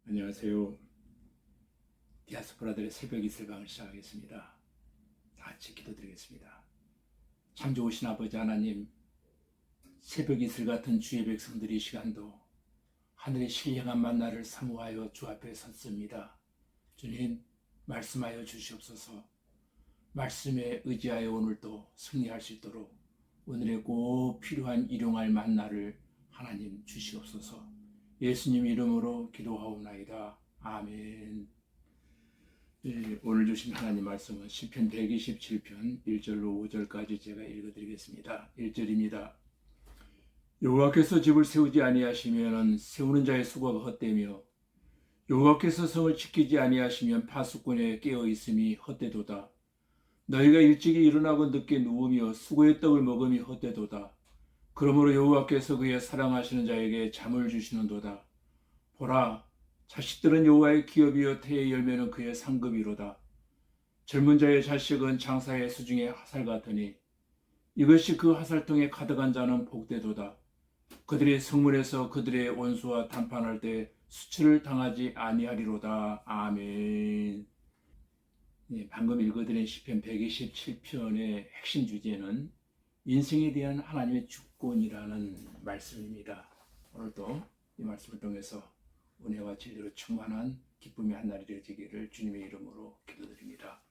안녕하세요. 디아스포라들의 새벽 이슬방을 시작하겠습니다. 다 같이 기도드리겠습니다. 참 좋으신 아버지 하나님, 새벽 이슬 같은 주의 백성들이 이 시간도 하늘의 신령한 만나를 사모하여 주 앞에 섰습니다. 주님, 말씀하여 주시옵소서. 말씀에 의지하여 오늘도 승리할 수 있도록 오늘의 꼭 필요한 일용할 만나를 하나님 주시옵소서. 예수님 이름으로 기도하옵나이다. 아멘. 오늘 주신 하나님 말씀은 시편 127편 1절로 5절까지 제가 읽어드리겠습니다. 1절입니다. 여호와께서 집을 세우지 아니하시면 세우는 자의 수고가 헛되며 여호와께서 성을 지키지 아니하시면 파수꾼의 깨어 있음이 헛되도다. 너희가 일찍이 일어나고 늦게 누우며 수고의 떡을 먹음이 헛되도다. 그러므로 여호와께서 그의 사랑하시는 자에게 잠을 주시는도다. 보라, 자식들은 여호와의 기업이요 태의 열매는 그의 상급이로다. 젊은 자의 자식은 장사의 수중의 화살 같으니 이것이 그 화살통에 가득한 자는 복되도다. 그들이 성문에서 그들의 원수와談판할 때 수치를 당하지 아니하리로다. 아멘. 방금 읽어드린 시편 127편의 핵심 주제는 인생에 대한 하나님의 주권이라는 말씀입니다. 오늘도 이 말씀을 통해서 은혜와 진리로 충만한 기쁨의 한날이 되어지기를 주님의 이름으로 기도드립니다.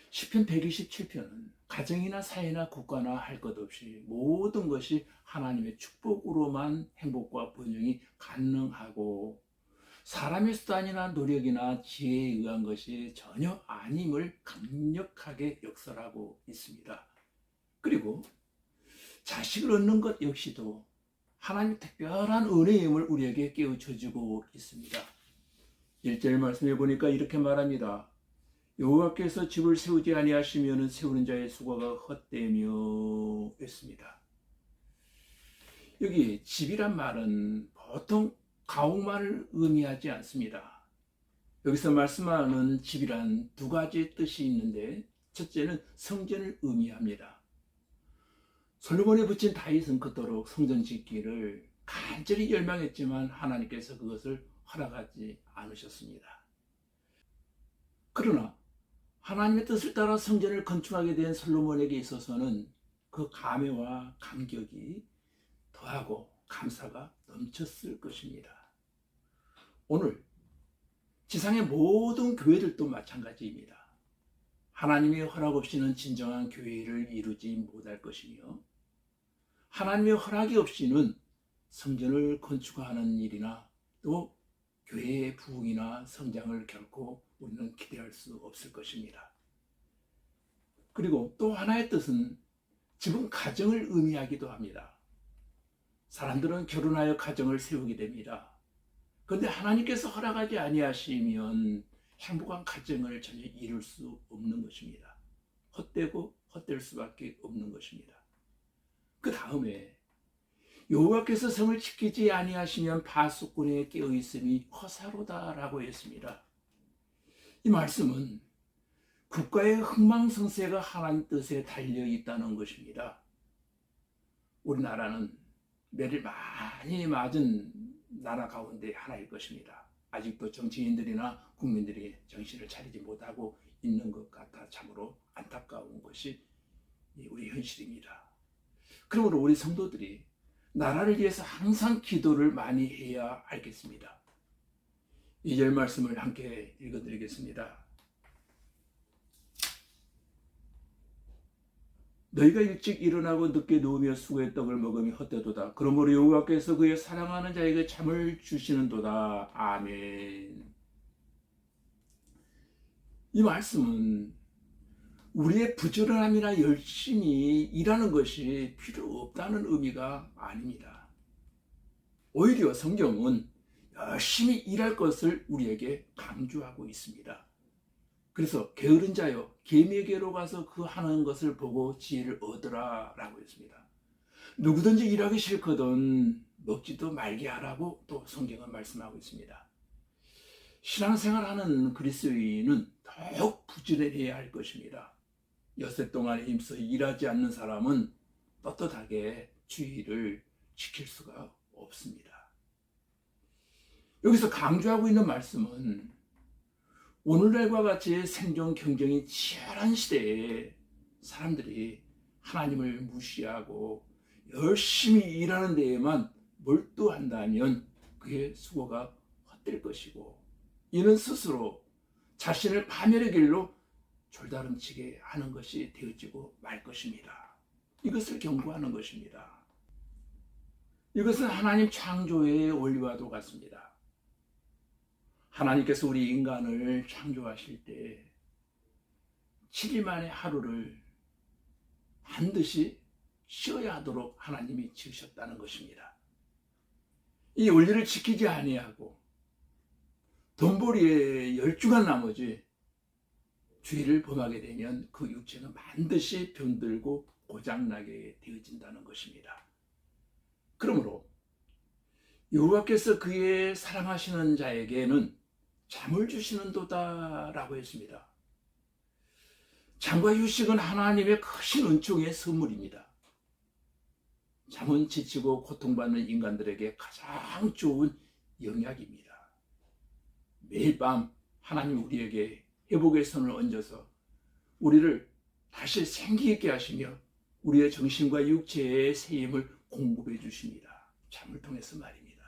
시편 127편은 가정이나 사회나 국가나 할 것 없이 모든 것이 하나님의 축복으로만 행복과 번영이 가능하고 사람의 수단이나 노력이나 지혜에 의한 것이 전혀 아님을 강력하게 역설하고 있습니다. 그리고 자식을 얻는 것 역시도 하나님의 특별한 은혜임을 우리에게 깨우쳐주고 있습니다. 1절 말씀해 보니까 이렇게 말합니다. 여호와께서 집을 세우지 아니하시면 세우는 자의 수고가 헛되며 했습니다. 여기 집이란 말은 보통 가옥만을 의미하지 않습니다. 여기서 말씀하는 집이란 두 가지 뜻이 있는데 첫째는 성전을 의미합니다. 솔로몬에 붙인 다윗은 그토록 성전 짓기를 간절히 열망했지만 하나님께서 그것을 허락하지 않으셨습니다. 그러나 하나님의 뜻을 따라 성전을 건축하게 된 솔로몬에게 있어서는 그 감회와 감격이 더하고 감사가 넘쳤을 것입니다. 오늘 지상의 모든 교회들도 마찬가지입니다. 하나님의 허락 없이는 진정한 교회를 이루지 못할 것이며 하나님의 허락이 없이는 성전을 건축하는 일이나 또 교회의 부흥이나 성장을 결코 우리는 기대할 수 없을 것입니다. 그리고 또 하나의 뜻은 집은 가정을 의미하기도 합니다. 사람들은 결혼하여 가정을 세우게 됩니다. 그런데 하나님께서 허락하지 아니하시면 행복한 가정을 전혀 이룰 수 없는 것입니다. 헛되고 헛될 수밖에 없는 것입니다. 그 다음에 여호와께서 성을 지키지 아니하시면 파수꾼에 깨어 있음이 허사로다라고 했습니다. 이 말씀은 국가의 흥망성쇠가 하나님 뜻에 달려 있다는 것입니다. 우리나라는 매를 많이 맞은 나라 가운데 하나일 것입니다. 아직도 정치인들이나 국민들이 정신을 차리지 못하고 있는 것 같아 참으로 안타까운 것이 우리 현실입니다. 그러므로 우리 성도들이 나라를 위해서 항상 기도를 많이 해야 알겠습니다. 2절 말씀을 함께 읽어드리겠습니다. 너희가 일찍 일어나고 늦게 누우며 수고의 떡을 먹음이 헛되도다. 그러므로 여호와께서 그의 사랑하는 자에게 잠을 주시는도다. 아멘. 이 말씀은 우리의 부지런함이나 열심히 일하는 것이 필요 없다는 의미가 아닙니다. 오히려 성경은 열심히 일할 것을 우리에게 강조하고 있습니다. 그래서 게으른 자여 개미에게로 가서 그 하는 것을 보고 지혜를 얻으라 라고 했습니다. 누구든지 일하기 싫거든 먹지도 말게 하라고 또 성경은 말씀하고 있습니다. 신앙생활하는 그리스도인은 더욱 부지런해야 할 것입니다. 엿새 동안 힘써 일하지 않는 사람은 떳떳하게 주의를 지킬 수가 없습니다. 여기서 강조하고 있는 말씀은 오늘날과 같이 생존 경쟁이 치열한 시대에 사람들이 하나님을 무시하고 열심히 일하는 데에만 몰두한다면 그의 수고가 헛될 것이고, 이는 스스로 자신을 파멸의 길로 졸다름치게 하는 것이 되어지고 말 것입니다. 이것을 경고하는 것입니다. 이것은 하나님 창조의 원리와도 같습니다. 하나님께서 우리 인간을 창조하실 때 7일 만에 하루를 반드시 쉬어야 하도록 하나님이 지으셨다는 것입니다. 이 원리를 지키지 아니하고 돈벌이에 열중한 나머지 주의를 범하게 되면 그 육체는 반드시 병들고 고장나게 되어진다는 것입니다. 그러므로 여호와께서 그의 사랑하시는 자에게는 잠을 주시는도다라고 했습니다. 잠과 휴식은 하나님의 크신 은총의 선물입니다. 잠은 지치고 고통받는 인간들에게 가장 좋은 영약입니다. 매일 밤 하나님 우리에게 회복의 손을 얹어서 우리를 다시 생기 있게 하시며 우리의 정신과 육체의 새 힘을 공급해 주십니다. 잠을 통해서 말입니다.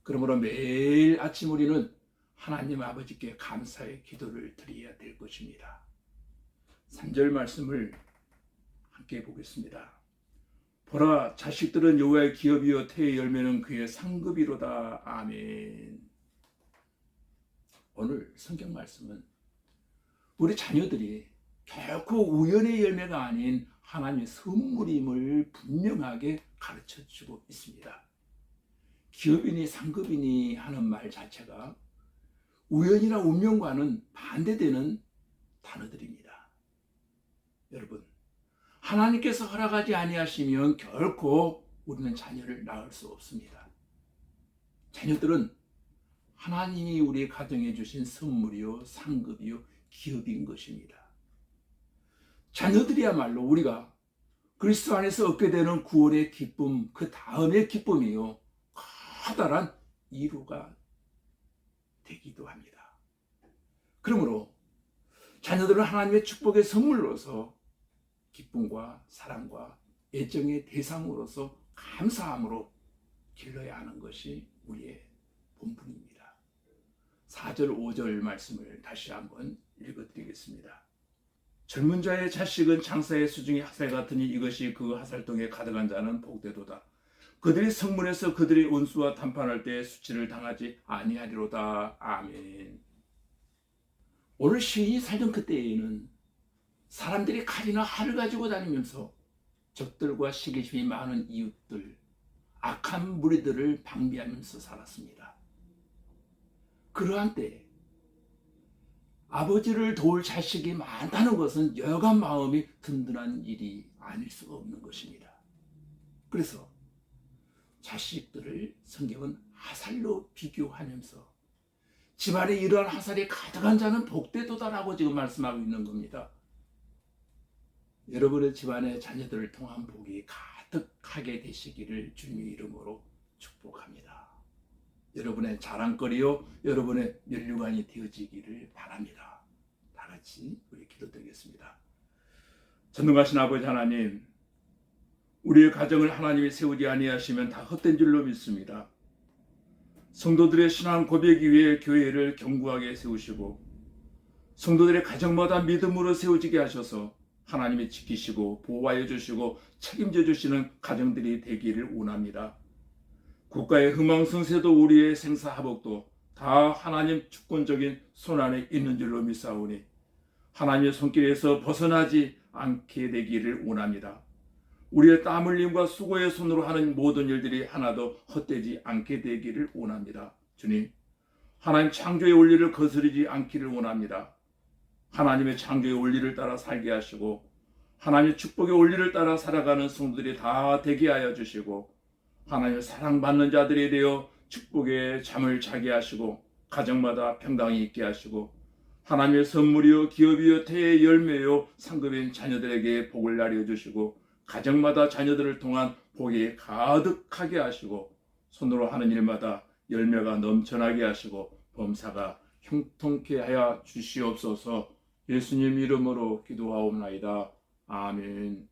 그러므로 매일 아침 우리는 하나님 아버지께 감사의 기도를 드려야 될 것입니다. 3절 말씀을 함께 보겠습니다. 보라, 자식들은 여호와의 기업이요 태의 열매는 그의 상급이로다. 아멘. 오늘 성경 말씀은 우리 자녀들이 결코 우연의 열매가 아닌 하나님의 선물임을 분명하게 가르쳐주고 있습니다. 기업이니 상급이니 하는 말 자체가 우연이나 운명과는 반대되는 단어들입니다. 여러분, 하나님께서 허락하지 아니하시면 결코 우리는 자녀를 낳을 수 없습니다. 자녀들은 하나님이 우리 가정에 주신 선물이요 상급이요 기업인 것입니다. 자녀들이야말로 우리가 그리스도 안에서 얻게 되는 구원의 기쁨, 그 다음의 기쁨이요 커다란 이루가 되기도 합니다. 그러므로 자녀들은 하나님의 축복의 선물로서 기쁨과 사랑과 애정의 대상으로서 감사함으로 길러야 하는 것이 우리의 본분입니다. 4절 5절 말씀을 다시 한번 읽어드리겠습니다. 젊은 자의 자식은 장사의 수중에 화살 같으니 이것이 그 화살통에 가득한 자는 복되도다. 그들이 성문에서 그들의 원수와談판할 때 수치를 당하지 아니하리로다. 아멘. 오늘 시인이 살던 그때에는 사람들이 칼이나 활을 가지고 다니면서 적들과 시기심이 많은 이웃들, 악한 무리들을 방비하면서 살았습니다. 그러한 때에 아버지를 도울 자식이 많다는 것은 여간 마음이 든든한 일이 아닐 수가 없는 것입니다. 그래서 자식들을 성경은 화살로 비교하면서 집안에 이러한 화살이 가득한 자는 복되도다라고 지금 말씀하고 있는 겁니다. 여러분의 집안의 자녀들을 통한 복이 가득하게 되시기를 주님의 이름으로 축복합니다. 여러분의 자랑거리요 여러분의 면류관이 되어지기를 바랍니다. 다 같이 우리 기도드리겠습니다. 전능하신 아버지 하나님, 우리의 가정을 하나님이 세우지 아니하시면 다 헛된 줄로 믿습니다. 성도들의 신앙 고백이 위해 교회를 견고하게 세우시고 성도들의 가정마다 믿음으로 세워지게 하셔서 하나님이 지키시고 보호하여 주시고 책임져 주시는 가정들이 되기를 원합니다. 국가의 흥망성쇠도 우리의 생사화복도 다 하나님 주권적인 손안에 있는 줄로 믿사오니 하나님의 손길에서 벗어나지 않게 되기를 원합니다. 우리의 땀 흘림과 수고의 손으로 하는 모든 일들이 하나도 헛되지 않게 되기를 원합니다. 주님, 하나님 창조의 원리를 거스르지 않기를 원합니다. 하나님의 창조의 원리를 따라 살게 하시고 하나님의 축복의 원리를 따라 살아가는 성도들이 다 되게 하여 주시고 하나님의 사랑받는 자들이 되어 축복의 잠을 자게 하시고 가정마다 평강이 있게 하시고 하나님의 선물이요 기업이요 태의 열매요 상급인 자녀들에게 복을 나려 주시고 가정마다 자녀들을 통한 복이 가득하게 하시고 손으로 하는 일마다 열매가 넘쳐나게 하시고 범사가 형통케 하여 주시옵소서. 예수님 이름으로 기도하옵나이다. 아멘.